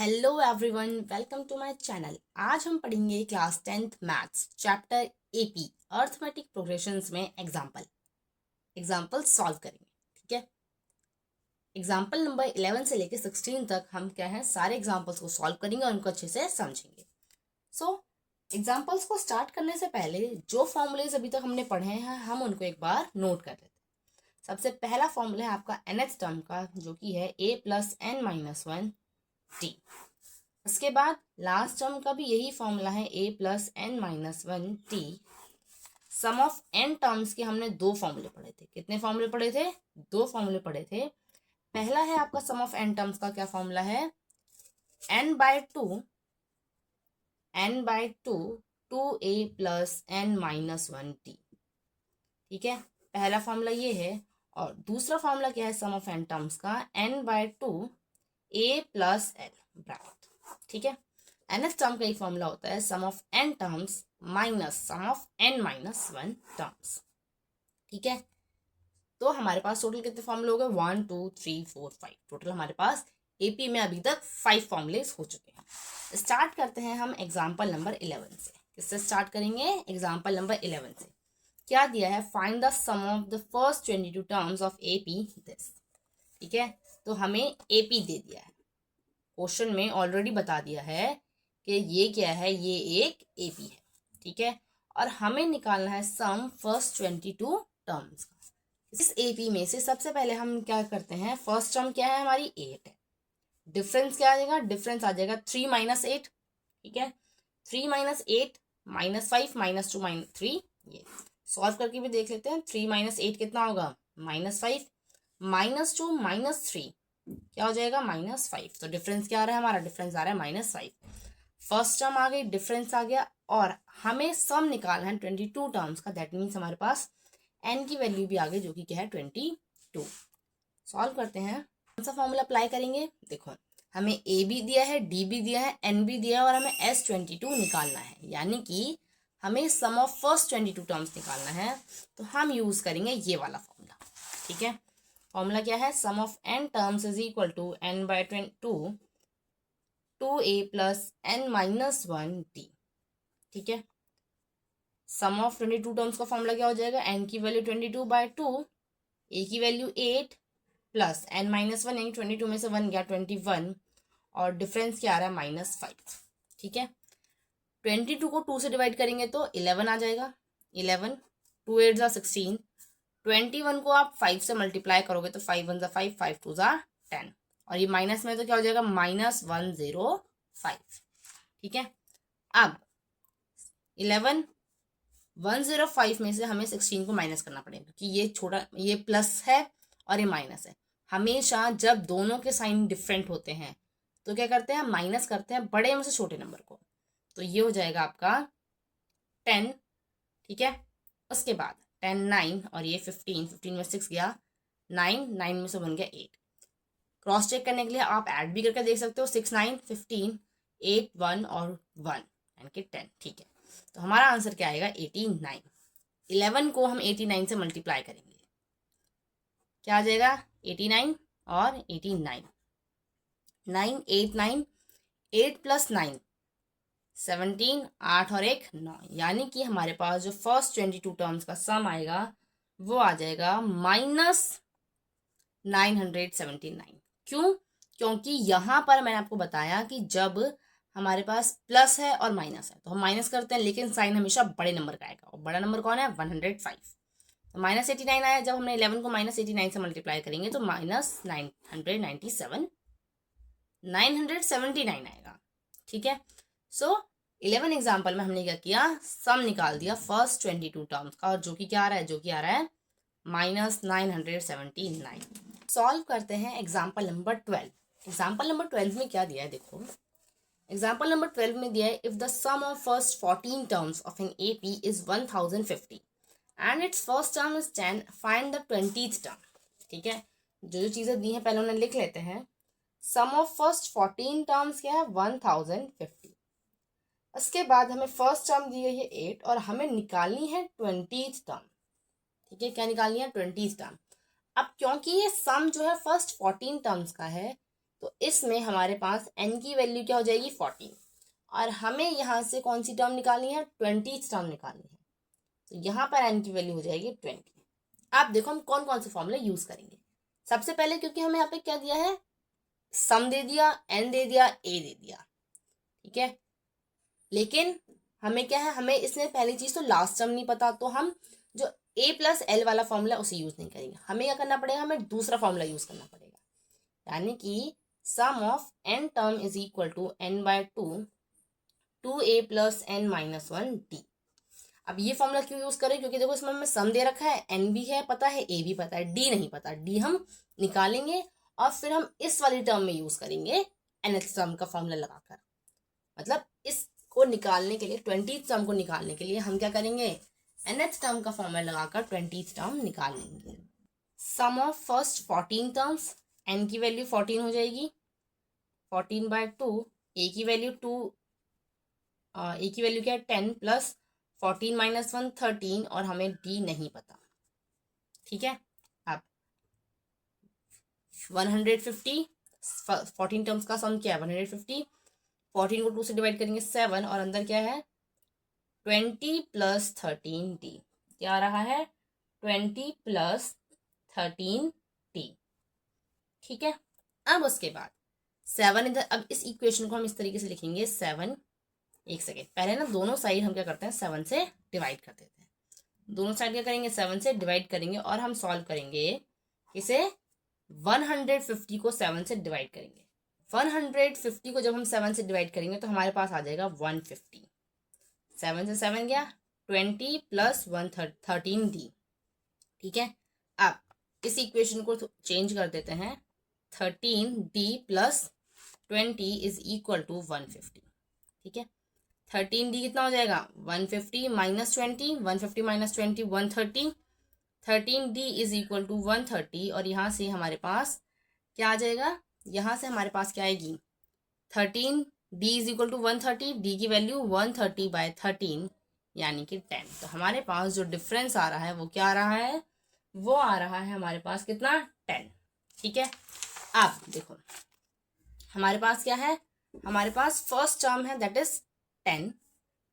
Hello everyone, welcome to my channel. आज हम पढ़ेंगे class 10th maths chapter AP arithmetic progressions में example solve करेंगे। ठीक है, एग्जाम्पल नंबर 11 से लेकर 16 तक हम क्या है सारे एग्जाम्पल्स को सॉल्व करेंगे और उनको अच्छे से समझेंगे। सो एग्जाम्पल्स को स्टार्ट करने से पहले जो फॉर्मूलेज अभी तक हमने पढ़े हैं हम उनको एक बार नोट कर लेते हैं। सबसे पहला फॉर्मूला है आपका nth टर्म का, जो कि है a plus n minus one T. उसके बाद लास्ट टर्म का भी यही फॉर्मूला है a plus N minus one t. Sum of n terms के हमने दो फॉर्मूले पढ़े थे। कितने फॉर्मूले पढ़े थे? दो फॉर्मूले पढ़े थे। पहला है आपका सम ऑफ n टर्म्स का क्या फॉर्मूला है? n by to 2a plus n minus one T. ठीक है, पहला फॉर्मूला ये है। और दूसरा फॉर्मूला क्या है सम ऑफ n टर्म्स का? n by two a plus l bracket. ठीक है, nth टर्म का एक फॉर्मूला होता है sum of n terms minus sum of n minus one terms. ठीक है, तो हमारे पास टोटल कितने फॉर्मूले हो गए? 1 2 3 4 5। टोटल हमारे पास एपी में अभी तक 5 फॉर्मूलेस हो चुके हैं। स्टार्ट करते हैं हम एग्जाम्पल नंबर 11 से। किससे स्टार्ट करेंगे? एग्जाम्पल नंबर 11 से। क्या दिया है? Find the sum of the first 22 terms of AP this. ठीक है, तो हमें एपी दे दिया है, क्वेश्चन में ऑलरेडी बता दिया है कि ये क्या है, ये एक एपी है। ठीक है, और हमें निकालना है सम फर्स्ट 22 टर्म्स का। इस एपी में से सबसे पहले हम क्या करते हैं, फर्स्ट टर्म क्या है हमारी? 8 है। डिफरेंस क्या आ जाएगा? डिफरेंस आ जाएगा 3 माइनस 8। ठीक है, 3 माइनस 8 माइनस 5 माइनस 2 माइनस 3। ये सॉल्व करके भी देख लेते हैं। 3 माइनस 8 कितना होगा? माइनस 5 माइनस 2 माइनस 3 क्या हो जाएगा? माइनस 5। तो डिफरेंस क्या आ रहा है हमारा? डिफरेंस आ रहा है माइनस 5। फर्स्ट टर्म आ गई, डिफरेंस आ गया, और हमें सम निकालना है 22 टर्म्स का। दैट मीन्स हमारे पास n की वैल्यू भी आ गई, जो कि क्या है? 22। सॉल्व करते हैं। कौन सा फॉर्मूला अप्लाई करेंगे? देखो, हमें a भी दिया है, d भी दिया है, n भी दिया है, और हमें s22 निकालना है। यानी कि हमें सम ऑफ फर्स्ट 22 टर्म्स निकालना है, तो हम यूज करेंगे ये वाला फॉर्मूला। ठीक है, फॉर्मूला क्या है? Sum of n terms is equal to n by 2a plus n minus one T. ठीक है, सम ऑफ 22 टर्म्स का फॉर्मूला क्या हो जाएगा? n की वैल्यू 22 बाय 2, a की value 8 plus n minus one, यानी 22 में से 1 गया 21, और डिफरेंस क्या आ रहा है? माइनस 5। ठीक है, 22 को 2 से डिवाइड करेंगे तो 11 आ जाएगा। 11, 2 8 जा 16। 21 को आप 5 से मल्टीप्लाई करोगे तो 5 1 जा 5, 5 2 जा 10, और ये माइनस में तो क्या हो जाएगा? माइनस 105। ठीक है, अब 11 105 में से हमें 16 को माइनस करना पड़ेगा, क्योंकि ये छोटा, ये प्लस है और ये माइनस है। हमेशा जब दोनों के साइन डिफरेंट होते हैं तो क्या करते हैं? माइनस करते हैं बड़े में से छोटे नंबर को। तो ये हो जाएगा आपका 10। ठीक है, उसके बाद 10 9, और ये 15, 15 में 6 गया 9, 9 में से बन गया 8। क्रॉस चेक करने के लिए आप ऐड भी करके देख सकते हो। 6 9 15, 8 1 और 1 यानी कि 10। ठीक है, तो हमारा आंसर क्या आएगा? 89। 11 को हम 89 से मल्टीप्लाई करेंगे, क्या आ जाएगा? 89 और 89। 9 8 9, 8 प्लस 9 17, 8 और 1 9, यानी कि हमारे पास जो फर्स्ट 22 टर्म्स का सम आएगा वो आ जाएगा माइनस 979। क्यों? क्योंकि यहाँ पर मैंने आपको बताया कि जब हमारे पास प्लस है और माइनस है तो हम माइनस करते हैं, लेकिन साइन हमेशा बड़े नंबर का आएगा, और बड़ा नंबर कौन है? 105। तो माइनस 89 आया। जब हमने 11 को माइनस 89 से मल्टीप्लाई करेंगे तो माइनस 979 आएगा। ठीक है, सो 11 एग्जाम्पल में हमने क्या किया? सम निकाल दिया फर्स्ट 22 टर्म्स का, और जो कि क्या आ रहा है? जो कि आ रहा है माइनस 979। सॉल्व करते हैं एग्जाम्पल नंबर 12। एग्जाम्पल नंबर 12 में क्या दिया है? देखो, एग्जाम्पल नंबर 12 में दिया है if the sum of first 14 terms of an AP is 1050 and its first term is 10, find the 20th term. ठीक है, जो जो चीजें दी हैं पहले उन्हें लिख लेते हैं। सम ऑफ फर्स्ट 14 टर्म्स क्या है? 1050। उसके बाद हमें फर्स्ट टर्म दी गई है 8, और हमें निकालनी है 20th टर्म। ठीक है, क्या निकालनी है? 20th term. अब क्योंकि ये सम जो है फर्स्ट 14 टर्म्स का है, तो इसमें हमारे पास n की वैल्यू क्या हो जाएगी 14, और हमें यहाँ से कौन सी टर्म निकालनी है 20th टर्म निकालनी है, तो यहाँ पर n की वैल्यू हो जाएगी 20। आप देखो हम कौन कौन से फॉर्मूले यूज करेंगे। सबसे पहले क्योंकि हमें यहाँ पे क्या दिया है, सम दे दिया, n दे दिया, a दे दिया, ठीक है, लेकिन हमें क्या है, हमें इसमें पहली चीज तो लास्ट टर्म नहीं पता, तो हम जो a प्लस एल वाला फॉर्मूला उसे यूज नहीं करेंगे। हमें क्या करना पड़ेगा, हमें दूसरा फॉर्मूला यूज करना पड़ेगा, यानी कि sum of n term is equal to n by 2a plus n minus 1d। अब ये फॉर्मूला क्यों यूज करें, क्योंकि देखो इसमें हमें सम दे रखा है, n भी है पता है, a भी पता है, d नहीं पता, d हम निकालेंगे और फिर हम इस वाली टर्म में यूज करेंगे nth टर्म का फॉर्मूला लगाकर। मतलब इसको निकालने के लिए 20th टर्म को निकालने के लिए हम क्या करेंगे, nth टर्म का फॉर्मूला लगाकर 20th टर्म निकाल लेंगे। सम ऑफ फर्स्ट 14 टर्म्स, n की वैल्यू 14 हो जाएगी, 14 बाय 2, a की वैल्यू 2, a की वैल्यू क्या है 10 प्लस 14 माइनस 1 13, और हमें d नहीं पता, ठीक है। अब 150, 14 टर्म्स का सम क्या है 150, 14 को 2 से डिवाइड करेंगे 7, और अंदर क्या है 20 प्लस 13d, क्या आ रहा है 20 प्लस 13d, ठीक है। अब उसके बाद 7 इधर, अब इस इक्वेशन को हम इस तरीके से लिखेंगे 7, एक सेकेंड पहले ना दोनों साइड हम क्या करते हैं 7 से डिवाइड कर देते हैं, दोनों साइड क्या करेंगे 7 से डिवाइड करेंगे, और हम सॉल्व करेंगे इसे 150 को 7 से डिवाइड करेंगे, 150 को जब हम 7 से डिवाइड करेंगे तो हमारे पास आ जाएगा 150, 7 से 7 गया 20 प्लस 13d, ठीक है। अब इस इक्वेशन को चेंज कर देते हैं, 13d plus 20 is equal to 150, ठीक है। 13d कितना हो जाएगा 150 minus 20, 150 minus 20 130, 13d is equal to 130, और यहाँ से हमारे पास क्या आ जाएगा, यहाँ से हमारे पास क्या आएगी 13d is equal to 130, d की वैल्यू 130 बाय 13 यानी कि 10। तो हमारे पास जो डिफरेंस आ रहा है वो क्या आ रहा है, वो आ रहा है हमारे पास कितना 10, ठीक है। अब देखो हमारे पास क्या है, हमारे पास फर्स्ट टर्म है दैट इज 10,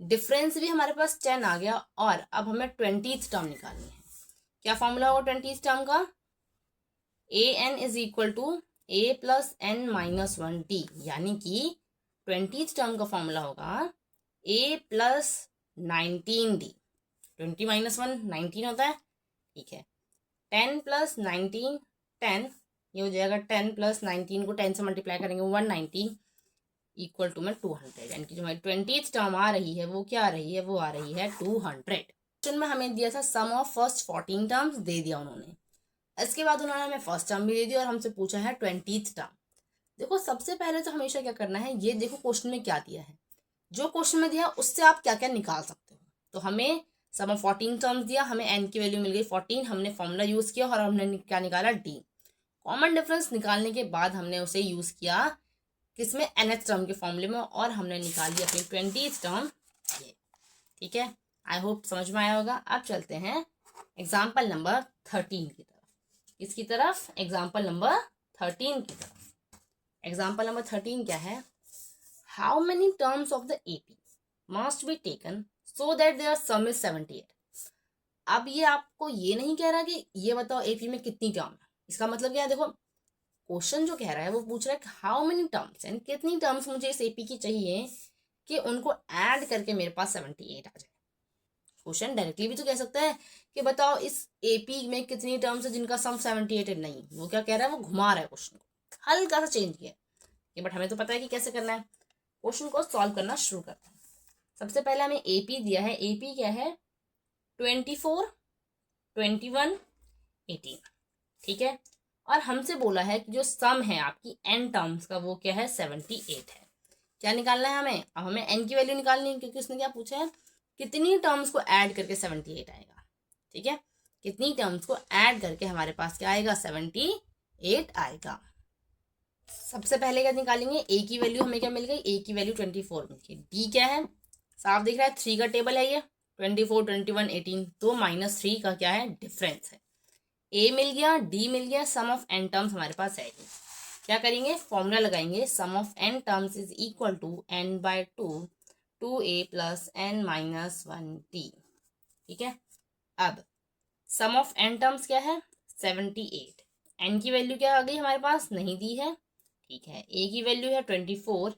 डिफरेंस भी हमारे पास 10 आ गया, और अब हमें 20th टर्म निकालनी है। क्या फॉर्मूला होगा 20th टर्म का, A N is equal to a plus N minus 1d, यानी कि 20th टर्म का फॉर्मूला होगा a प्लस 19d, 20 माइनस 1 19 होता है, ठीक है, 10 प्लस 19 10, ये हो जाएगा 10 प्लस 19 को 10 से मल्टीप्लाई करेंगे 190 इक्वल टू में 200, यानी कि जो हमारी 20th टर्म आ रही है वो क्या आ रही है, वो आ रही है 200। क्वेश्चन में हमें दिया था सम ऑफ फर्स्ट 14 टर्म्स दे दिया उन्होंने, इसके बाद उन्होंने हमें फर्स्ट टर्म भी दे दिया और हमसे पूछा है 20th टर्म। देखो सबसे पहले तो हमेशा क्या करना है, ये देखो क्वेश्चन में क्या दिया है, जो क्वेश्चन में दिया उससे आप क्या क्या निकाल सकते हो। तो हमें सम ऑफ 14 टर्म्स दिया, हमें n की वैल्यू मिल गई 14, हमने फॉर्मूला यूज किया और हमने क्या निकाला d। कॉमन डिफरेंस निकालने के बाद हमने उसे यूज किया किसमें, nth टर्म के फॉर्मूले में, और हमने निकाल ली अपनी 20th टर्म ये, ठीक है। आई होप समझ में आया होगा। अब चलते हैं एग्जाम्पल नंबर 13 की तरफ, इसकी तरफ एग्जाम्पल नंबर 13 की तरफ। एग्जाम्पल नंबर 13 क्या है, how many terms of the AP must be taken so that their sum is 78। अब ये आपको ये नहीं कह रहा कि ये बताओ एपी में कितनी टर्म है, इसका मतलब क्या है, देखो क्वेश्चन जो कह रहा है वो पूछ रहा है कि हाउ मेनी टर्म्स, यानी कितनी टर्म्स मुझे इस एपी की चाहिए कि उनको ऐड करके मेरे पास 78 आ जाए। क्वेश्चन डायरेक्टली भी तो कह सकता है कि बताओ इस एपी में कितनी टर्म्स है जिनका सम 78 है, नहीं, वो क्या कह रहा है, वो घुमा रहा है क्वेश्चन को, हल्का सा चेंज किया है, बट हमें तो पता है कि कैसे करना है। क्वेश्चन को सॉल्व करना शुरू करते हैं। सबसे पहले हमें एपी दिया है, एपी क्या है 24 21 18, ठीक है, और हमसे बोला है कि जो सम है आपकी n टर्म्स का वो क्या है 78 है। क्या निकालना है हमें, अब हमें n की वैल्यू निकालनी है, क्योंकि उसने क्या पूछा है कितनी टर्म्स को ऐड करके 78 आएगा, ठीक है, कितनी टर्म्स को ऐड करके हमारे पास क्या आएगा 78 आएगा। सबसे पहले क्या निकालेंगे, a की वैल्यू हमें क्या मिल गई, a की वैल्यू 24 मिल गई, d क्या है साफ दिख रहा है 3 का टेबल है ये, 24 21 18, तो -3 का क्या है डिफरेंस है। a मिल गया, d मिल गया, सम ऑफ n टर्म्स हमारे पास है। क्या करेंगे, फॉर्मूला लगाएंगे, sum of n terms is equal to n/2 2a plus n minus 1t। ठीक है, अब सम ऑफ n टर्म्स क्या है, 78। n की वैल्यू क्या आ गई हमारे पास, नहीं दी है। ठीक है, a की वैल्यू है 24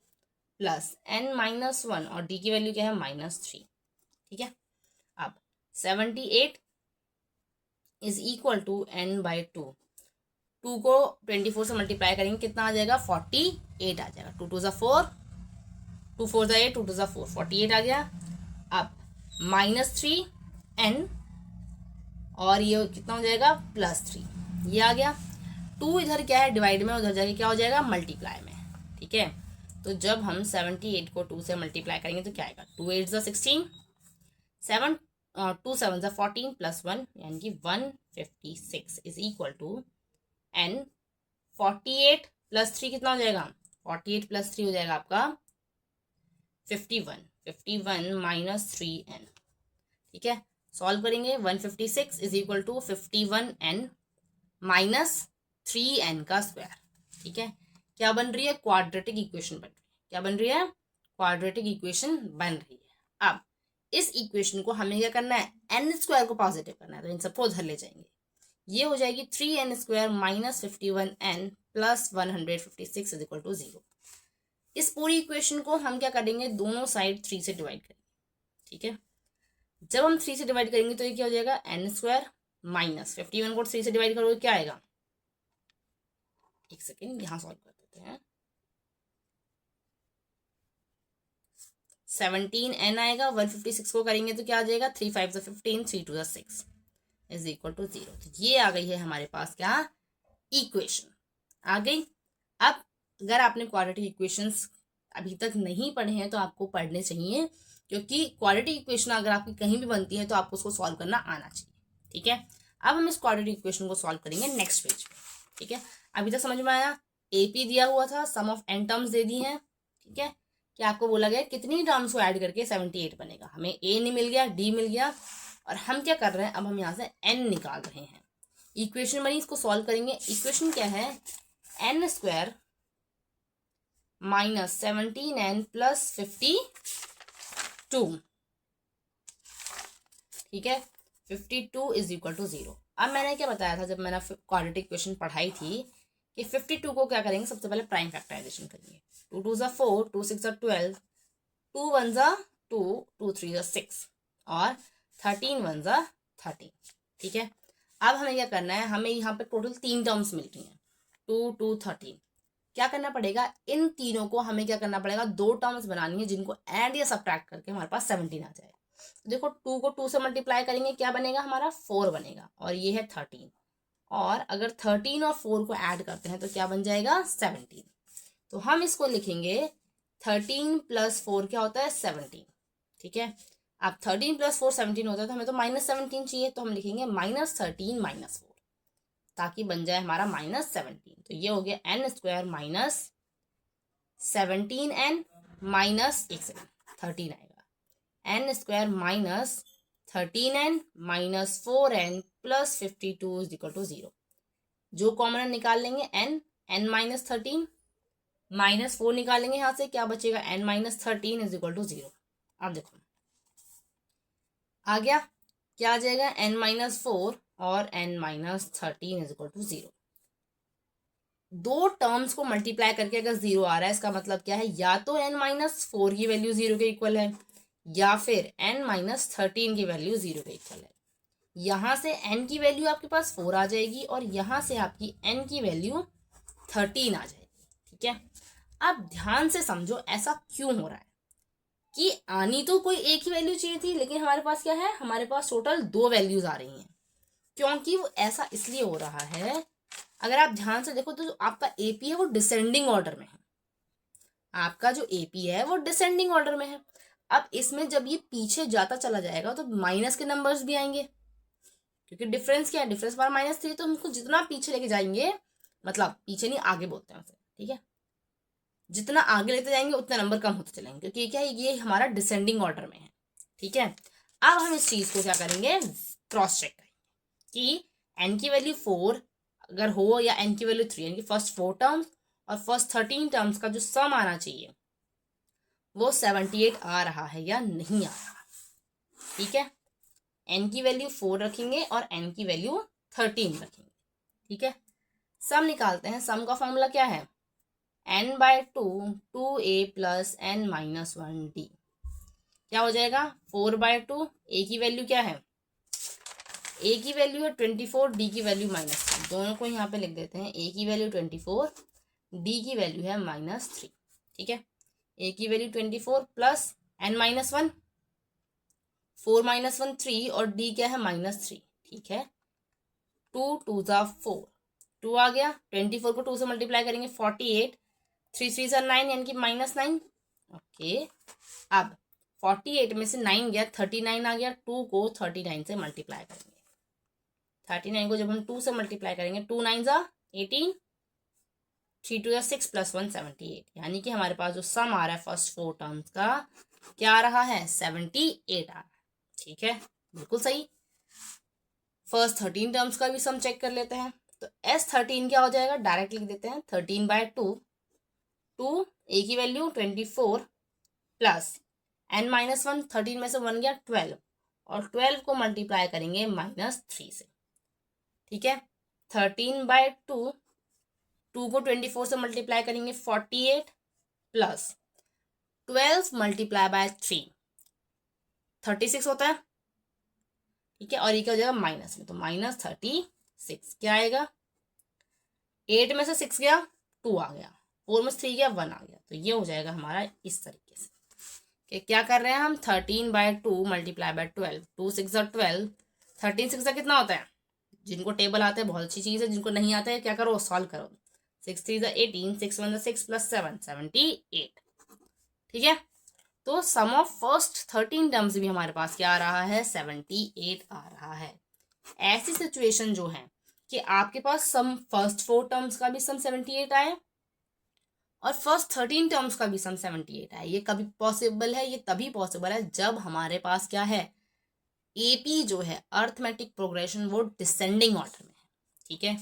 प्लस n माइनस 1 और d की वैल्यू क्या है -3। ठीक है, अब 78 इज इक्वल टू n/2, 2 को 24 से मल्टीप्लाई करेंगे, कितना आ जाएगा, 48 आ जाएगा। 2 2 4, 2 4 8, 2 2 4, 48 आ गया। अब -3n और ये कितना हो जाएगा, +3, ये आ गया। 2 इधर क्या है, डिवाइड में, उधर जाके क्या हो जाएगा, मल्टीप्लाई में। ठीक है, तो जब हम 78 को 2 से मल्टीप्लाई करेंगे तो क्या आएगा, 2 8 16, 7 2 7 14 प्लस 1 यानी कि 156 is equal to n। 48 plus 3 कितना हो जाएगा, 48 प्लस 3 हो जाएगा आपका 51, 51 माइनस 3n। ठीक है, सॉल्व करेंगे, 156 is equal to 51n minus 3n का स्क्वायर। ठीक है, क्या बन रही है, क्वाड्रेटिक इक्वेशन बन रही है। क्या बन रही है, क्वाड्रेटिक इक्वेशन बन रही है। अब इस इक्वेशन को हमें क्या करना है, n स्क्वायर को पॉजिटिव करना है, तो इन सबको उधर ले जाएंगे। ये हो जाएगी 3n square minus 51n plus 156 is equal to 0। इस पूरी इक्वेशन को हम क्या करेंगे, दोनों साइड 3 से डिवाइड करेंगे। ठीक है, जब हम 3 से डिवाइड करेंगे तो ये क्या हो जाएगा, n स्क्वायर माइनस 51 को 3 से डिवाइड करोगे क्या आएगा, एक सेकेंड यहां सॉल्व कर देते हैं, 17n आएगा, 156 को करेंगे तो क्या आ जाएगा, 3 5 15, 3 2 6 इज इक्वल टू 0। तो ये आ गई है हमारे पास क्या, इक्वेशन आ गई। अब अगर आपने क्वाड्रेटिक इक्वेशंस अभी तक नहीं पढ़े हैं तो आपको पढ़ने चाहिए, क्योंकि क्वाड्रेटिक इक्वेशन अगर आपकी कहीं भी बनती है तो आपको उसको सॉल्व करना आना चाहिए। ठीक है, अब हम इस क्वाड्रेटिक इक्वेशन को सॉल्व करेंगे नेक्स्ट पेज पे। ठीक है, अभी तक समझ में आया, AP दिया हुआ था, सम ऑफ n टर्म्स दे दी हैं। ठीक है, कि आपको बोला गया कितनी टर्म्स को ऐड करके 78 बनेगा, हमें A नहीं मिल गया, D मिल गया, और हम क्या कर रहे हैं, अब हम यहाँ से n निकाल रहे हैं। इक्वेशन बनी, इसको सॉल्व करेंगे। इक्वेशन क्या है, n square minus 17n plus 52। ठीक है, 52 इज इक्वल टू 0। अब मैंने क्या बताया था जब मैंने क्वाड्रेटिक इक्वेशन पढ़ाई थी, कि 52 को क्या करेंगे, सबसे पहले प्राइम फैक्टराइजेशन करेंगे। 2 2 4, 2 6 12, 2 1 2, 2 3 6 और 13 1 13। ठीक है, अब हमें क्या करना है, हमें यहाँ पे टोटल 3 टर्म्स मिल रही हैं, 2 2 13। क्या करना पड़ेगा, इन तीनों को हमें क्या करना पड़ेगा, 2 टर्म्स बनानी है जिनको ऐड या सब्ट्रैक्ट करके हमारे पास 17 आ जाए। देखो 2 को 2 से मल्टीप्लाई करेंगे, क्या बनेगा हमारा, 4 बनेगा, और ये है 13, और अगर 13 और 4 को ऐड करते हैं तो क्या बन जाएगा, 17। तो हम इसको लिखेंगे 13 प्लस 4 क्या होता है, 17। ठीक है, अब 13 प्लस 4 17 होता है, तो हमें तो -17 चाहिए, तो हम लिखेंगे -13 -4, ताकि बन जाए हमारा -17। तो ये हो गया n square minus 17n minus 13 आएगा, n square minus 13n minus 4n plus 52 is equal to 0। जो कॉमन निकाल लेंगे n माइनस 13 माइनस 4 निकालेंगे यहाँ से, क्या बचेगा, n minus 13 is equal to 0। अब देखो आ गया, क्या आ जाएगा, n माइनस 4 और n minus 13 is equal to 0। दो टर्म्स को मल्टीप्लाई करके अगर 0 आ रहा है, इसका मतलब क्या है, या तो n माइनस 4 की वैल्यू 0 के इक्वल है, या फिर n माइनस 13 की वैल्यू 0 के इक्वल है। यहां से n की वैल्यू आपके पास 4 आ जाएगी, और यहां से आपकी n की वैल्यू 13 आ जाएगी। ठीक है, अब ध्यान से समझो ऐसा क्यों हो रहा है, कि आनी तो कोई एक ही वैल्यू चाहिए थी, लेकिन हमारे पास क्या है, हमारे पास टोटल 2 वैल्यूज आ रही हैं। क्योंकि वो ऐसा इसलिए हो रहा है, अगर आप ध्यान से देखो तो जो आपका AP है वो डिसेंडिंग ऑर्डर में है, आपका जो AP है वो डिसेंडिंग ऑर्डर में है। अब इसमें जब ये पीछे जाता चला जाएगा तो माइनस के नंबर्स भी आएंगे, क्योंकि डिफरेंस क्या है, डिफरेंस बार -3, तो हमको जितना पीछे लेके जाएंगे, मतलब पीछे नहीं आगे बोलते हैं उसे, ठीक है, जितना आगे लेते जाएंगे उतना नंबर कम होते चलेंगे, क्योंकि क्या है, ये हमारा डिसेंडिंग ऑर्डर में है। ठीक है, अब हम इस चीज को क्या करेंगे, क्रॉस चेक करेंगे कि n की वैल्यू 4 अगर हो या n की वैल्यू 3, यानी कि फर्स्ट 4 टर्म्स और फर्स्ट 13 टर्म्स का जो सम आना चाहिए वो 78 आ रहा है या नहीं आ रहा। ठीक है, n की वैल्यू 4 रखेंगे और n की वैल्यू 13 रखेंगे। ठीक है, सम निकालते हैं। सम का फॉर्मूला क्या है, n/2 2a plus n minus 1d। क्या हो जाएगा, 4/2, a की वैल्यू क्या है, a की वैल्यू है 24, d की वैल्यू -3। दोनों को यहाँ पे लिख देते हैं, a की वैल्यू 24, d की वैल्यू है -3। ठीक है, a की value 24 plus n minus 1, 4 minus 1 3 और d क्या है -3। ठीक है, 2 2 ज़ा 4, 2 आ गया, 24 को 2 से मल्टीप्लाई करेंगे 48, 3 3 ज़ा 9 यानी कि -9। ओके, अब 48 में से 9 गया, 39 आ गया, 2 को 39 से मल्टीप्लाई करेंगे। 39 को जब हम 2 से मल्टीप्लाई करेंगे, 2 9 ज़ा 18, 3 2 ज़ा 6 प्लस 1 78, यानी कि हमारे पास जो सम आ रहा है फर्स्ट 4 टर्म्स का क्या आ रहा है, 78 आ रहा है। ठीक है, बिल्कुल सही। फर्स्ट 13 टर्म्स का भी सम चेक कर लेते हैं। तो S13 क्या हो जाएगा, डायरेक्ट लिख देते हैं, 13/2, 2 a की वैल्यू 24 प्लस n माइनस 1, 13 में से 1 गया 12, और 12 को मल्टीप्लाई करेंगे -3 से। ठीक है, 13/2, 2 को 24 से मल्टीप्लाई करेंगे 48 प्लस 12 मल्टीप्लाई बाय 3 36 होता है। ठीक है, और ये क्या हो जाएगा माइनस में, तो -36 क्या आएगा, 8 में से 6 गया 2 आ गया, 4 में से 3 गया 1 आ गया। तो ये हो जाएगा हमारा इस तरीके से कि क्या कर रहे हैं हम, 13/2 मल्टीप्लाई बाय 12, 2 6 12, 13 6 कितना होता है, जिनको टेबल आता है बहुत अच्छी चीज़ है, जिनको नहीं आता है क्या करो, सॉल्व करो। 6 3 18, 6 1 6 प्लस 7 78। ठीक है, तो सम ऑफ फर्स्ट 13 टर्म्स भी हमारे पास क्या आ रहा है, 78 आ रहा है। ऐसी सिचुएशन जो है कि आपके पास सम फर्स्ट 4 टर्म्स का भी सम 78 आए और फर्स्ट 13 टर्म्स का भी सम 78 आए, ये कभी पॉसिबल है, ये तभी पॉसिबल है जब हमारे पास क्या है, एपी जो है अर्थमेटिक प्रोग्रेशन वो डिसेंडिंग ऑर्डर में है। ठीक है,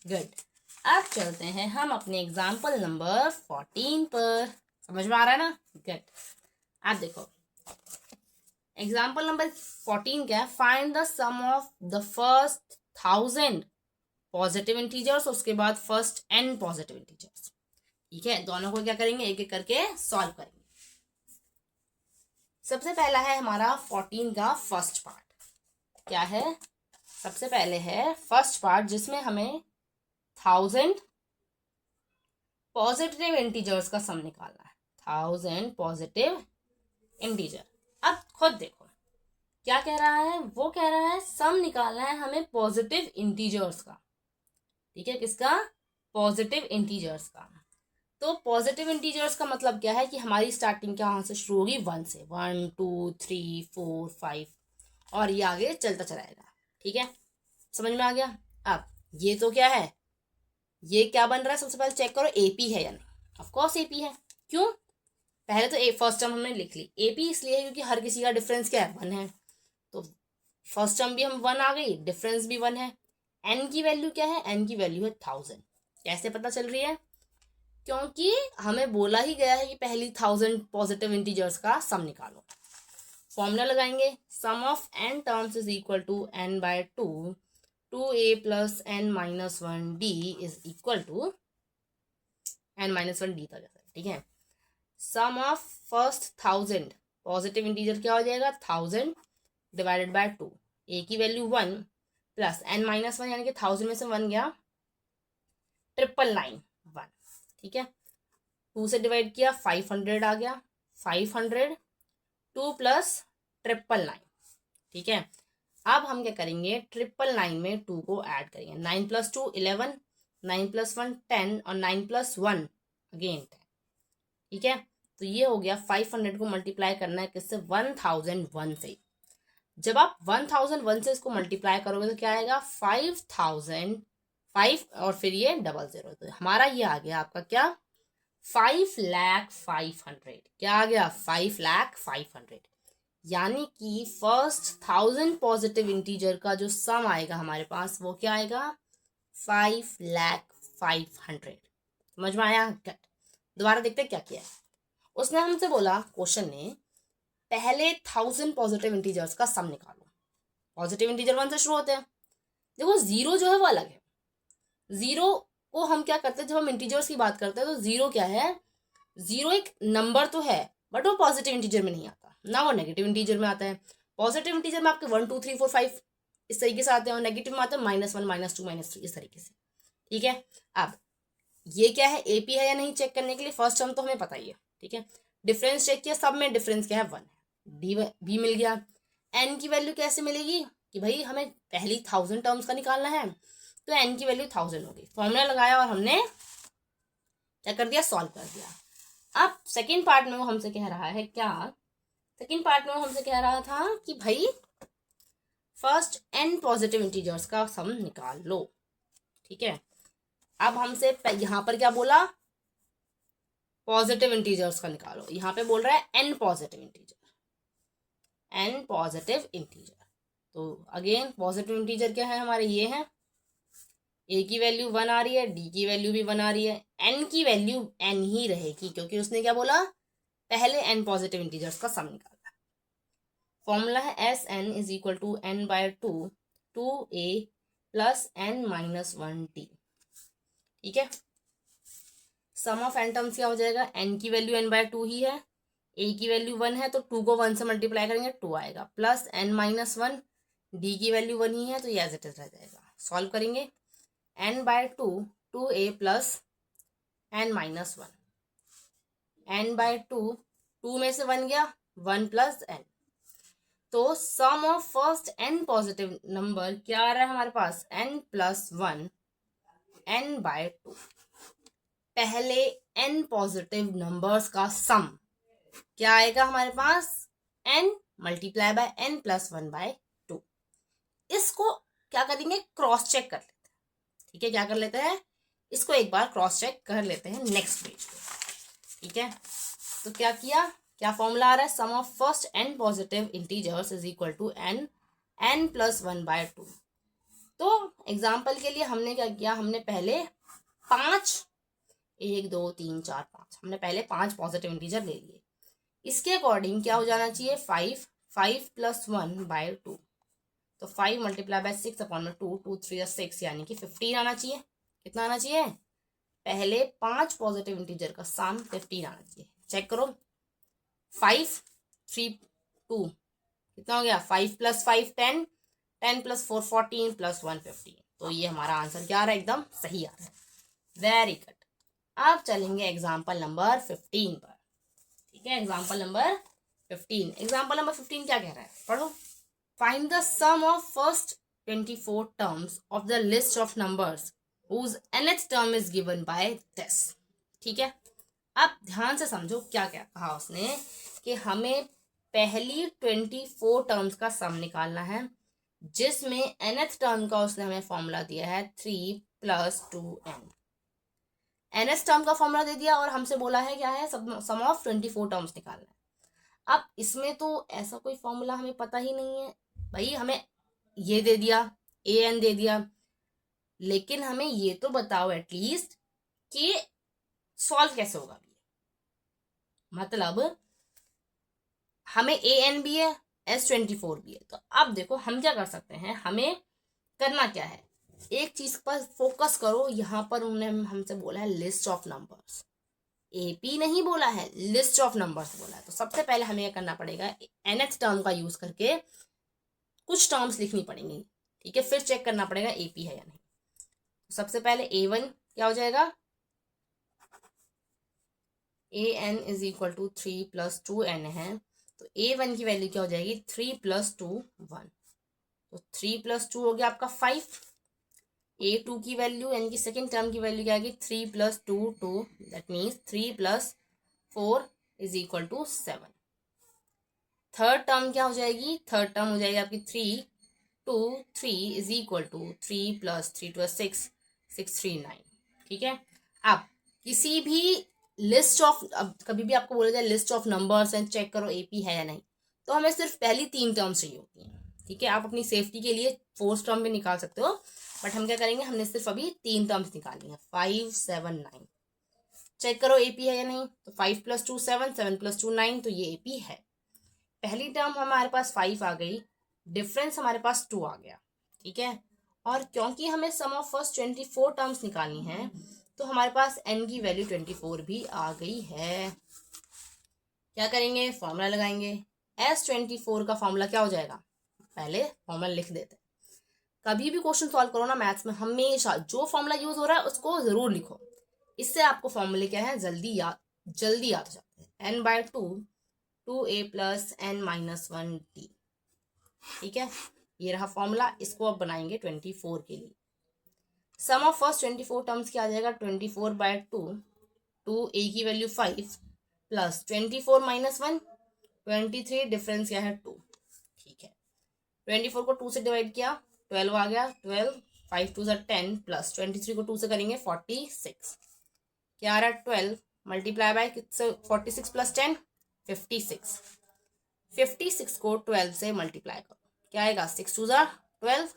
गुड। अब चलते हैं हम अपने एग्जाम्पल नंबर 14 पर। समझ में आ रहा है ना, गुड। अब देखो एग्जाम्पल नंबर 14 क्या है, find the sum of the first 1000 positive integers, उसके बाद फर्स्ट n पॉजिटिव इंटीजर्स। ठीक है, दोनों को क्या करेंगे, एक एक करके सॉल्व करेंगे। सबसे पहला है हमारा 14 का फर्स्ट पार्ट, क्या है, सबसे पहले है फर्स्ट पार्ट जिसमें हमें 1000 पॉजिटिव इंटीजर्स का सम निकालना है, 1000 पॉजिटिव इंटीजर। अब खुद देखो क्या कह रहा है, वो कह रहा है सम निकालना है हमें पॉजिटिव इंटीजर्स का। ठीक है, किसका, पॉजिटिव इंटीजर्स का। तो पॉजिटिव इंटीजर्स का मतलब क्या है कि हमारी स्टार्टिंग कहाँ से शुरू होगी, 1 से, 1 2 3 4 5 और ये आगे चलता चलाएगा। ठीक है, समझ में आ गया। अब ये तो क्या है, ये क्या बन रहा है, सबसे पहले चेक करो एपी है या नहीं। ऑफ कोर्स एपी है, क्यों, पहले तो फर्स्ट टर्म हमने लिख ली, एपी इसलिए है क्योंकि हर किसी का डिफरेंस क्या है, 1 है, तो फर्स्ट टर्म भी हम 1 आ गई, डिफरेंस भी 1 है। एन की वैल्यू क्या है, एन की वैल्यू है 1000। कैसे पता चल रही है, क्योंकि हमें बोला ही गया है कि पहली 1000 पॉजिटिव इंटीजर्स का सम निकालो। फॉर्मूला लगाएंगे, sum of n terms is equal to n/2 2a plus n minus 1d is equal to n minus 1d तक है। ठीक है, sum of first 1000 positive integer क्या हो जाएगा, 1000 डिवाइडेड बाय 2, a की वैल्यू 1 प्लस n माइनस 1 यानी कि 1000 में से 1 गया 999 1। ठीक है, 2 से डिवाइड किया 500 आ गया, 500 2 प्लस 999। ठीक है, अब हम क्या करेंगे, 999 में 2 को ऐड करेंगे, 9 + 2 11, 9 + 1 10 और 9 + 1 अगेन 10। ठीक है, तो ये हो गया 500 को मल्टीप्लाई करना है किससे, 1001 से। जब आप 1001 से इसको मल्टीप्लाई करोगे तो क्या आएगा, 5005 और फिर ये 00, तो हमारा ये आ गया आपका क्या, 5,05,000। क्या आ गया, 5,05,000। यानी कि फर्स्ट 1000 पॉजिटिव इंटीजर का जो सम आएगा हमारे पास वो क्या आएगा, 5,05,000। समझ में आया? दोबारा देखते क्या किया है। उसने हमसे बोला क्वेश्चन ने, पहले 1000 पॉजिटिव इंटीजर्स का सम निकालो। पॉजिटिव इंटीजर 1 से शुरू होते हैं। देखो जीरो जो है वो अलग है। जीरो को हम क्या करते हैं, जब हम इंटीजर्स की बात करते हैं तो जीरो क्या है, जीरो एक नंबर तो है बट वो पॉजिटिव इंटीजर में नहीं आता ना, वो नेगेटिव इंटीजर में आता है। पॉजिटिव इंटीजर में आपके 1 2 3 4 5 इस तरीके से आते हैं और नेगेटिव में आते हैं -1 -2 -3 इस तरीके से। ठीक है, अब ये क्या है, एपी है या नहीं चेक करने के लिए फर्स्ट टर्म तो हमें पता ही है। ठीक है, डिफरेंस चेक किया, सब में डिफरेंस क्या है 1 है, डी बी मिल गया। एन की वैल्यू कैसे मिलेगी कि भाई हमें पहली 1000 टर्म्स का निकालना है तो एन की वैल्यू 1000 होगी। फॉर्मूला लगाया और हमने क्या कर दिया, सॉल्व कर दिया। अब सेकंड पार्ट में वो हमसे कह रहा है क्या, सेकंड पार्ट में वो हमसे कह रहा था कि भाई फर्स्ट एन पॉजिटिव इंटीजर्स का सम निकाल लो। ठीक है, अब हमसे यहां पर क्या बोला, पॉजिटिव इंटीजर्स का निकालो। यहां पे बोल रहा है n positive integer, n positive integer. तो अगेन पॉजिटिव इंटीजर क्या है हमारे, ये है, ए की वैल्यू 1 आ रही है, डी की वैल्यू भी 1 आ रही है, एन की वैल्यू एन ही रहेगी क्योंकि उसने क्या बोला, पहले एन पॉजिटिव इंटीजर्स का सम निकालना। फॉर्मूला है S n is equal to n by 2 A plus N minus 1 t. ठीक है, सम ऑफ एन टर्म्स क्या हो जाएगा, एन की वैल्यू एन बाय 2 ही है, ए की वैल्यू 1 है तो 2 को 1 से मल्टीप्लाई करेंगे 2 आएगा, प्लस एन माइनस 1, डी की वैल्यू 1 ही है तो ये एज इट इज रह जाएगा। सॉल्व करेंगे, N by 2 A plus N minus 1, N by 2 में से 1 गया, 1 प्लस एन। तो sum of first N positive number क्या आ रहा है हमारे पास, एन प्लस 1 एन बाय 2। पहले एन पॉजिटिव नंबर्स का सम क्या आएगा हमारे पास, N multiply by N plus 1 by 2। इसको क्या करेंगे, क्रॉस चेक कर लेते हैं। ठीक है, क्या कर लेते हैं, इसको एक बार क्रॉस चेक कर लेते हैं नेक्स्ट पेज पे। ठीक है, तो क्या किया, क्या फॉर्मूला आ रहा है, sum of first N positive integers is equal to N plus 1 by 2। तो एग्जाम्पल के लिए हमने क्या किया, हमने पहले 5 1 2 3 4 5 हमने पहले 5 पॉजिटिव इंटीजर ले लिए। इसके अकॉर्डिंग क्या हो जाना चाहिए, 5 प्लस 1 बाय 2। तो 5 मल्टीप्लाई बाय 6 अपॉन में 2 2 3 6 यानी कि 15 आना चाहिए। कितना आना चाहिए, पहले 5 पॉजिटिव इंटीजर का सम 15 आना चाहिए। चेक करो, 5 3 2 कितना हो गया, 5 प्लस 5 10, 10 प्लस 4 14 प्लस 1 15। तो ये हमारा आंसर क्या आ रहा है, एकदम सही आ रहा है। Very good. अब चलेंगे एग्जाम्पल नंबर 15 पर। ठीक है, एग्जाम्पल नंबर 15, एग्जाम्पल नंबर 15 क्या कह रहा है, पढ़ो। Find the sum of first 24 terms of the list of numbers whose nth term is given by this। ठीक है, अब ध्यान से समझो क्या क्या कहा उसने, कि हमें पहली 24 टर्म्स का सम निकालना है जिसमें nth टर्म का उसने हमें फॉर्मूला दिया है 3 + 2n। nth टर्म का फॉर्मूला दे दिया और हमसे बोला है क्या है, सम ऑफ 24 टर्म्स निकालना है। अब इसमें तो ऐसा कोई फॉर्मूला हमें पता ही नहीं है भाई, हमें ये दे दिया, an दे दिया, लेकिन हमें ये तो बताओ एटलीस्ट कि सॉल्व कैसे होगा। मतलब हमें an भी है, s24 भी है। तो अब देखो हम क्या कर सकते हैं, हमें करना क्या है, एक चीज पर फोकस करो। यहां पर उन्होंने हमसे बोला है लिस्ट ऑफ नंबर्स, एपी नहीं बोला है, लिस्ट ऑफ नंबर्स बोला है। तो सबसे पहले हमें यह करना पड़ेगा, nth टर्म का यूज करके कुछ टर्म्स लिखनी पड़ेंगी। ठीक है, फिर चेक करना पड़ेगा एपी है या नहीं। सबसे पहले a1 क्या हो जाएगा, an is equal to 3 + 2n है, तो a1 की वैल्यू क्या हो जाएगी, 3 + 2 1। तो 3 + 2 हो गया आपका 5। a2 की वैल्यू यानी कि सेकेंड टर्म की वैल्यू क्या आएगी, 3 + 2 2, that means 3 + 4 is equal to 7। Third term क्या हो जाएगी, थर्ड टर्म हो जाएगी आपकी 3 2 3 इज इक्वल टू 3 + 3 + 6 6 3 9। ठीक है, अब किसी भी लिस्ट ऑफ, अब कभी भी आपको बोला जाए list of numbers and check करो एपी है या नहीं, तो हमें सिर्फ पहली 3 टर्म्स चाहिए होती हैं। ठीक है, आप अपनी सेफ्टी के लिए 4th टर्म भी निकाल सकते हो, बट हम क्या करेंगे, हमने सिर्फ अभी 3 टर्म्स निकाली हैं, 5 7 9। चेक करो एपी है या नहीं। तो 5 + 2 7, 7 + 2 9, तो ये एपी है। पहली टर्म हमारे पास 5 आ गई, डिफरेंस हमारे पास 2 आ गया, ठीक है। और क्योंकि हमें सम ऑफ फर्स्ट 24 टर्म्स निकालनी है, तो हमारे पास n की वैल्यू 24 भी आ गई है। क्या करेंगे, फॉर्मूला लगाएंगे। S24 का फॉर्मूला क्या हो जाएगा, पहले फॉर्मूला लिख देते हैं। कभी भी क्वेश्चन सॉल्व करो ना मैथ्स में, हमेशा जो फॉर्मूला यूज हो रहा है उसको जरूर लिखो। इससे आपको फॉर्मूले क्या है, जल्दी याद हो जाते हैं। n/2 2a + n-1t, ठीक है। ये रहा फॉर्मूला, इसको अब बनाएंगे 24 के लिए। सम ऑफ फर्स्ट 24 टर्म्स क्या आ जाएगा, 24/2, 2a की वैल्यू 5 + 24 - 1 23, डिफरेंस क्या है 2, ठीक है। 24 को 2 से डिवाइड किया, 12 आ गया, 12 5 2 10 + 23 को 2 से करेंगे 46, क्या आ रहा है 12 मल्टीप्लाई बाय 46 + 10 56, 56 को 12 से मल्टीप्लाई करो, क्या आएगा 6 2 12,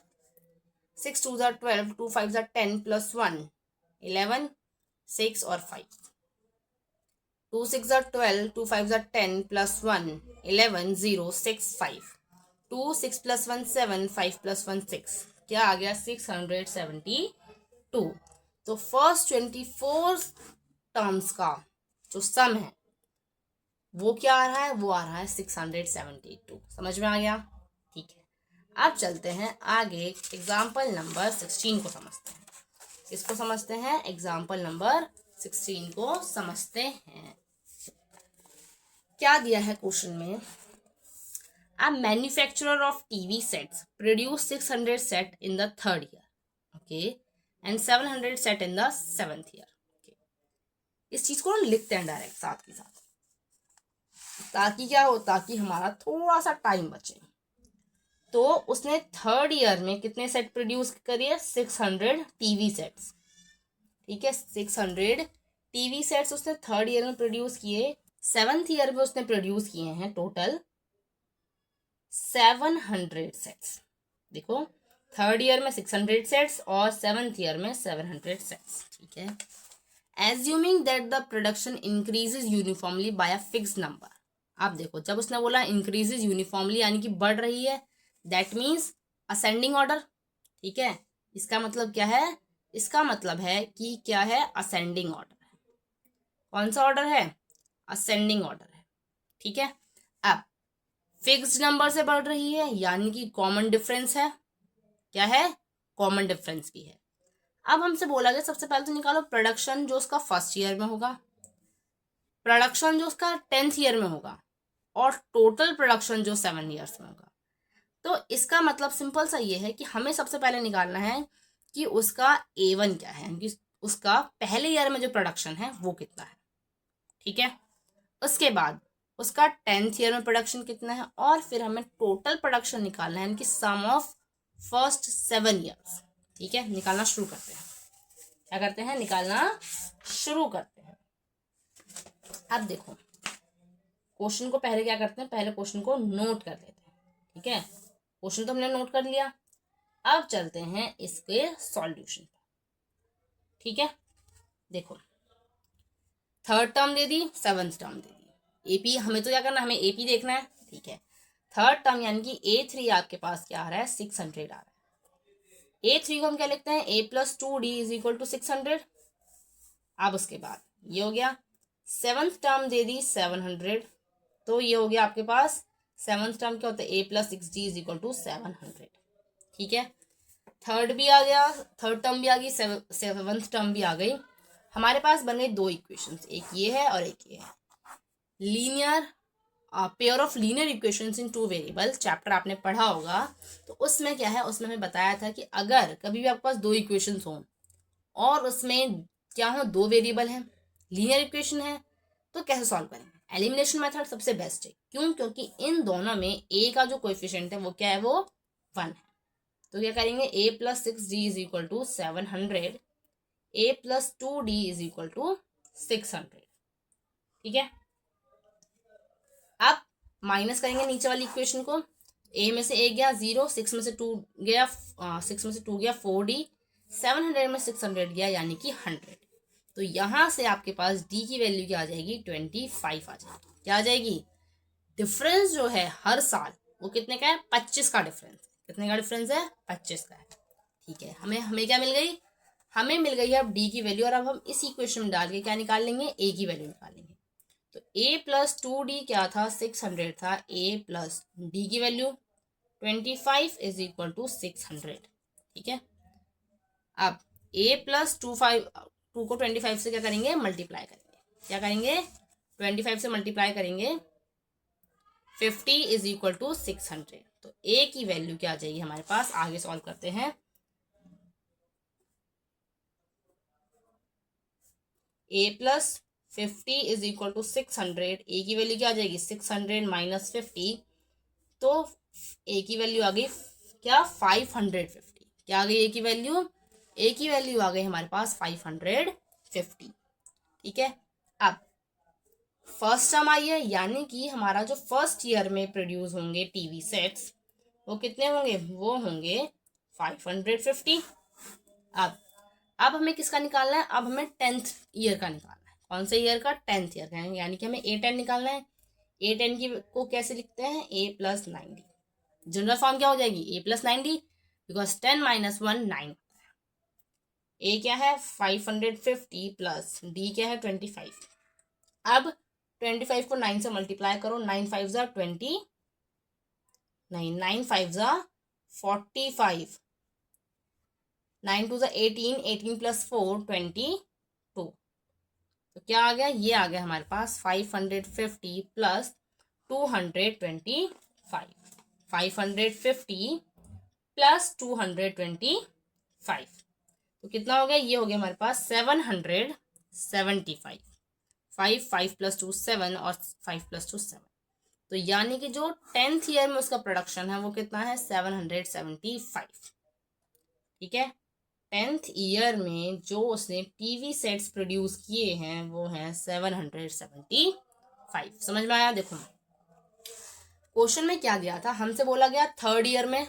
6 2 12, 2 5 10 + 1 11, 6 और 5, 2 6 12, 2 5 10 + 1 11 0 6 5, 2 6 + 1 7, 5 + 1 6, क्या आ गया 672। तो फर्स्ट 24 टर्म्स का जो सम है वो क्या आ रहा है, वो आ रहा है 672। समझ में आ गया, ठीक है। अब चलते हैं आगे, एग्जाम्पल नंबर 16 को समझते हैं। इसको समझते हैं, एग्जाम्पल नंबर 16 को समझते हैं। क्या दिया है क्वेश्चन में, A manufacturer of TV sets produced 600 set in the 3rd year, okay, and 700 set in the 7th year, okay. इस चीज को लिखते हैं डायरेक्ट साथ के साथ, ताकि क्या हो, ताकि हमारा थोड़ा सा टाइम बचे। तो उसने 3rd ईयर में कितने सेट प्रोड्यूस करिए, 600 टीवी सेट्स, ठीक है। 600 टीवी सेट्स उसने 3rd ईयर में प्रोड्यूस किए। 7th ईयर में उसने प्रोड्यूस किए हैं टोटल 700 सेट्स। देखो 3rd ईयर में 600 सेट्स और 7th ईयर में 700 सेट्स, ठीक है। Assuming that the production increases uniformly by a fixed number. आप देखो, जब उसने बोला इंक्रीजेज यूनिफॉर्मली यानी कि बढ़ रही है, दैट मीन्स असेंडिंग ऑर्डर, ठीक है। इसका मतलब क्या है, इसका मतलब है कि क्या है, असेंडिंग ऑर्डर है। कौन सा ऑर्डर है, असेंडिंग ऑर्डर है, ठीक है। अब फिक्स्ड नंबर से बढ़ रही है यानी कि कॉमन डिफरेंस है, क्या है, कॉमन डिफरेंस भी है। अब हमसे बोला गया सबसे पहले तो निकालो प्रोडक्शन जो उसका 1st ईयर में होगा, प्रोडक्शन जो उसका 10th ईयर में होगा, और टोटल प्रोडक्शन जो 7 ईयर्स में होगा। तो इसका मतलब सिंपल सा ये है कि हमें सबसे पहले निकालना है कि उसका A1 क्या है, कि उसका पहले ईयर में जो प्रोडक्शन है वो कितना है, ठीक है। उसके बाद उसका 10th ईयर में प्रोडक्शन कितना है, और फिर हमें टोटल प्रोडक्शन निकालना है, यानी कि सम ऑफ फर्स्ट 7 ईयर्स, ठीक है। निकालना शुरू करते हैं, क्या करते हैं, निकालना शुरू करते हैं। अब देखो क्वेश्चन को पहले क्या करते हैं, पहले क्वेश्चन को नोट कर लेते हैं, ठीक है। क्वेश्चन तो हमने नोट कर लिया, अब चलते हैं इसके सॉल्यूशन पर, ठीक है। देखो 3rd टर्म दे दी, 7th टर्म दे दी, एपी हमें तो क्या करना है, हमें एपी देखना है, ठीक है। 3rd टर्म यानी कि A3 आपके पास क्या आ रहा है, 600 आ रहा है। A3 को हम क्या लिखते हैं, A + 2D = 600। अब उसके बाद ये हो गया, 7th टर्म दे दी 700, तो ये हो गया आपके पास 7th टर्म क्या होता है, A + 6D = 700, ठीक है। 3rd भी आ गया, 3rd टर्म भी आ गई, 7th टर्म भी आ गई। हमारे पास बन गई 2 इक्वेशंस, एक ये है और एक ये है। Linear pair of linear equations in 2 variable, chapter आपने पढ़ा होगा। तो उसमें क्या है, उसमें हमें बताया था कि अगर कभी भी आपके पास 2 इक्वेशंस हों और उसमें क्या हो, 2 वेरिएबल हैं, लीनियर इक्वेशन है, तो कैसे सॉल्व करेंगे। एलिमिनेशन मेथड सबसे बेस्ट है, क्यों, क्योंकि इन दोनों में ए का जो कोएफिशिएंट है वो क्या है, वो 1 है। तो क्या करेंगे, A + 6D = 700, A + 2D = 600, ठीक है। अब माइनस करेंगे नीचे वाली इक्वेशन को, A में से A गया 0, 6 में से 2 गया 6 में से 2 गया 4D, 700 में 600 गया यानी कि 100। तो यहाँ से आपके पास डी की वैल्यू क्या आ जाएगी, 25 आ जाएगी। क्या आ जाएगी, डिफरेंस जो है हर साल वो कितने का है, 25 का डिफरेंस। कितने का डिफरेंस है, 25 का है। ठीक है, हमें हमें क्या मिल गई, हमें मिल गई है अब डी की वैल्यू। और अब हम इस इक्वेशन में डाल के क्या निकाल लेंगे, ए की वैल्यू निकालेंगे। तो a प्लस 2d क्या था, 600 था। a प्लस डी की वैल्यू 25 इज इक्वल टू 600। ठीक है, अब a प्लस 2 को 25 से क्या करेंगे, मल्टीप्लाई करेंगे। क्या करेंगे, 25 से मल्टीप्लाई करेंगे, 50 इज इक्वल टू 600। तो a की वैल्यू क्या आ जाएगी हमारे पास, आगे सॉल्व करते हैं। a plus 50 is equal to 600। a की वैल्यू क्या आ जाएगी, 600 माइनस 50। तो a की वैल्यू आ गई क्या, 550। क्या आ गई a की वैल्यू, a की वैल्यू आ गई हमारे पास 550। ठीक है, अब फर्स्ट टर्म आई है, यानी कि हमारा जो फर्स्ट ईयर में प्रोड्यूस होंगे टीवी सेट्स वो कितने होंगे, वो होंगे 550। अब हमें किसका निकालना है, अब हमें 10th ईयर का निकालना है। कौन से ईयर का, 10th ईयर का, यानी कि हमें A10 निकालना है। A10 की को कैसे लिखते हैं, a प्लस 90। जनरल फॉर्म क्या हो जाएगी, a plus 90, because 10 minus 1 9। a क्या है 550 प्लस d क्या है 25। अब 25 को 9 से मल्टीप्लाई करो, 9 5 जा 20, 9 5 जा 45, 9 2 जा 18, 18 प्लस 4 22। तो क्या आ गया, ये आ गया हमारे पास 550 प्लस 225। 550 प्लस 225, तो कितना हो गया, ये हो गया हमारे पास 775। 5 प्लस 2 7 और 5 प्लस 2 7। तो यानी कि जो 10th ईयर में उसका प्रोडक्शन है वो कितना है, 775। ठीक है, 10th ईयर में जो उसने टीवी सेट्स प्रोड्यूस किए हैं वो हैं 775। समझ में आया। देखो क्वेश्चन में क्या दिया था, हमसे बोला गया थर्ड ईयर में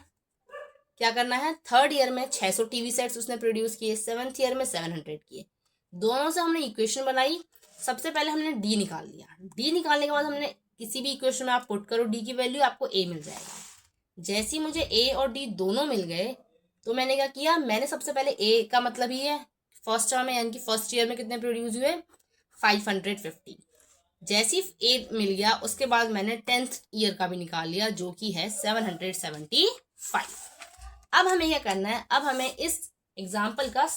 क्या करना है, थर्ड ईयर में 600 टीवी सेट्स उसने प्रोड्यूस किए, 7th ईयर में 700 किए। दोनों से हमने इक्वेशन बनाई। सबसे पहले हमने डी निकाल लिया। डी निकालने के बाद हमने किसी भी इक्वेशन में आप पुट करो डी की वैल्यू, आपको ए मिल जाएगा। जैसे ही मुझे ए और डी दोनों मिल गए तो मैंने क्या किया, मैंने सबसे पहले ए का मतलब ही है फर्स्ट टर्म में, यानी कि फर्स्ट ईयर में कितने प्रोड्यूस हुए 550। जैसे ही ए मिल गया उसके बाद मैंने 10th ईयर का भी निकाल लिया जो कि है 775। अब हमें क्या करना है, अब हमें इस एग्जाम्पल का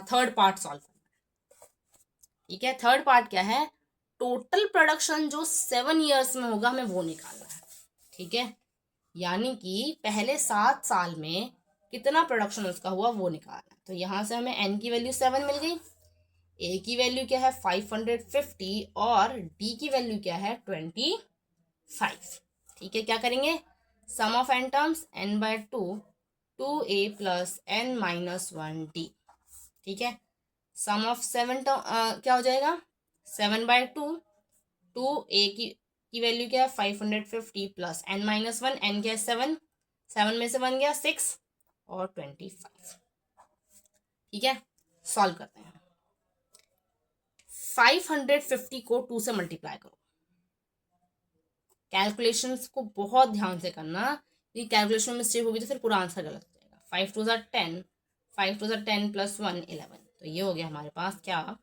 थर्ड पार्ट सॉल्व करना है। ठीक है, थर्ड पार्ट क्या है, टोटल प्रोडक्शन जो 7 ईयर्स में होगा हमें वो निकालना है। ठीक है, यानी कि पहले 7 साल में कितना प्रोडक्शन उसका हुआ वो निकालना है। तो यहां से हमें n की वैल्यू 7 मिल गई, a की वैल्यू क्या है 550 और d की वैल्यू क्या है 25। ठीक है, क्या करेंगे, sum of n terms n by 2a plus n minus 1d। ठीक है, सम ऑफ 7 क्या हो जाएगा 7 बाय 2a की वैल्यू क्या है 550 प्लस n माइनस 1, n क्या है 7, 7 में से 1 गया 6 और 25। ठीक है, सॉल्व करते हैं। 550 को 2 से मल्टीप्लाई करो। कैलकुलेशंस को बहुत ध्यान से करना, ये कैलकुलेशन में मिस्टेक होगी तो फिर पूरा आंसर गलत हो जाएगा। 5 2 ज़ा 10, 5 2 ज़ा 10 प्लस 1 11। तो ये हो गया हमारे पास क्या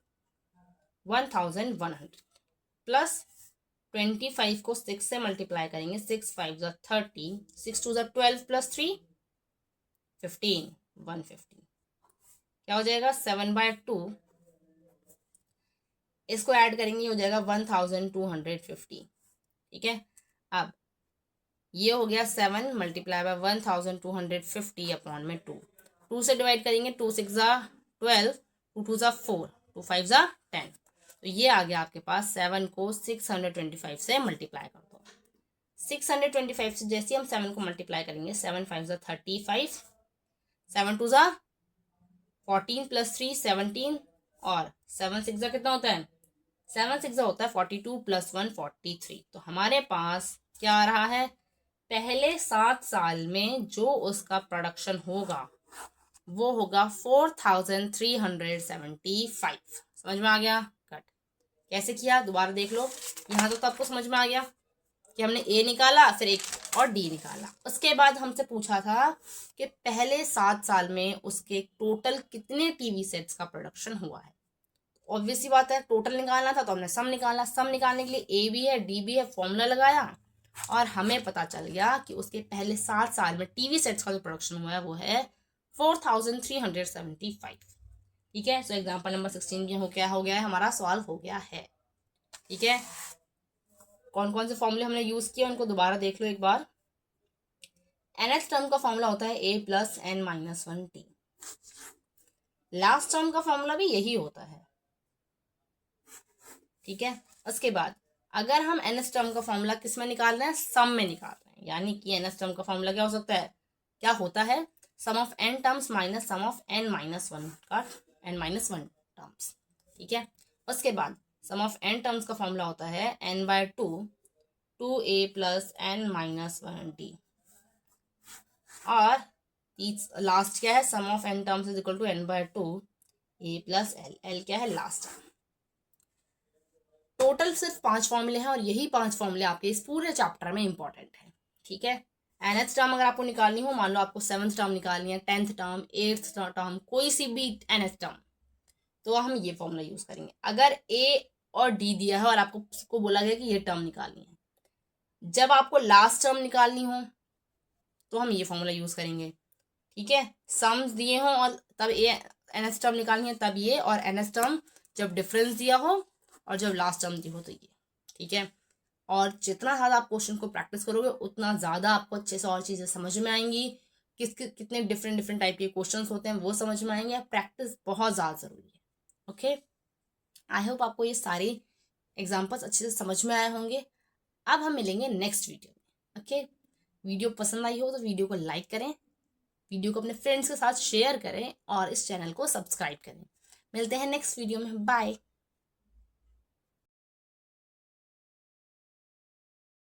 1100 प्लस 25 को 6 से मल्टीप्लाई करेंगे, 6 5 ज़ा 30, 6 2 ज़ा 12 प्लस 3 15, 150। क्या हो जाएगा 7 बाय 2, इसको ऐड करेंगे हो जाएगा 1250। ठीक है, अब ये हो गया 7 मल्टीप्लाई बाय 1250 अपॉन में 2 से डिवाइड करेंगे, 2 6 ज़ा 12, 2 2 ज़ा 4, 2 5 ज़ा 10। तो ये आ गया आपके पास 7 को 625 से मल्टीप्लाई कर दो। 625 से जैसे हम 7 को मल्टीप्लाई करेंगे, 7 5 ज़ा 35, 7 2 ज़ा 14 प्लस 3 17 और 7 6 ज़ा कितना होता है 7 6 ज़ा होता है 42 प्लस 1 43। तो हमारे पास क्या आ रहा है, पहले 7 साल में जो उसका प्रोडक्शन होगा वो होगा 4375। समझ में आ गया? कट। कैसे किया दोबारा देख लो। यहाँ तो आपको समझ में आ गया कि हमने ए निकाला, फिर एक और डी निकाला। उसके बाद हमसे पूछा था कि पहले 7 साल में उसके टोटल कितने टीवी सेट्स का प्रोडक्शन हुआ है। ऑब्वियसली बात है, टोटल निकालना था तो हमने सम निकाला। सम निकालने के लिए ए भी है डी भी है, फॉर्मूला लगाया और हमें पता चल गया कि उसके पहले 7 साल में टीवी सेट्स का जो प्रोडक्शन हुआ है वो है 4375। ठीक है, सो एग्जाम्पल नंबर 16 हो गया है, हमारा सॉल्व हो गया है। ठीक है, कौन कौन से फॉर्मूले हमने यूज किए उनको दोबारा देख लो एक बार। nth टर्म का फॉर्मूला होता है a plus N minus 1t। Last term का फॉर्मूला भी यही होता है। ठीक है, उसके बाद अगर हम nth टर्म का फॉर्मूला किस में निकाल रहे हैं, सम में निकाल रहे हैं, यानी कि nth टर्म का फॉर्मूला क्या हो सकता है, क्या होता है, sum of n terms minus sum of n minus 1 का n-1 टर्म्स। ठीक है, उसके बाद सम ऑफ n टर्म्स का फॉर्मूला होता है n/2 2a plus n minus 1d। और लास्ट क्या है, sum of n terms is equal to n/2 a plus l क्या है, लास्ट टर्म। टोटल सिर्फ 5 फॉर्मूले हैं और यही 5 फॉर्मूले आपके इस पूरे चैप्टर में इंपॉर्टेंट है। ठीक है, nth टर्म अगर आपको निकालनी हो, मान लो आपको 7th टर्म निकालनी है, 10th टर्म, 8th टर्म, कोई सी भी nth टर्म, तो हम ये फॉर्मूला यूज करेंगे। अगर a और d दिया है और आपको बोला गया कि ये टर्म निकालनी है, जब आपको लास्ट टर्म निकालनी हो तो हम ये फॉर्मूला यूज करेंगे। ठीक है, सम्स दिए हो और तब ए nth टर्म निकालनी है तब ये, और nth टर्म जब डिफरेंस दिया हो और जब लास्ट टर्म दी हो तो ये। ठीक है, और जितना ज़्यादा आप क्वेश्चन को प्रैक्टिस करोगे उतना ज़्यादा आपको अच्छे से और चीज़ें समझ में आएंगी, कितने डिफरेंट टाइप के क्वेश्चन होते हैं वो समझ में आएंगे। प्रैक्टिस बहुत ज़्यादा ज़रूरी है। ओके, आई होप आपको ये सारे एग्जाम्पल्स अच्छे से समझ में आए होंगे। अब हम मिलेंगे नेक्स्ट वीडियो में। ओके, वीडियो पसंद आई हो तो वीडियो को लाइक करें, वीडियो को अपने फ्रेंड्स के साथ शेयर करें और इस चैनल को सब्सक्राइब करें। मिलते हैं नेक्स्ट वीडियो में, बाय।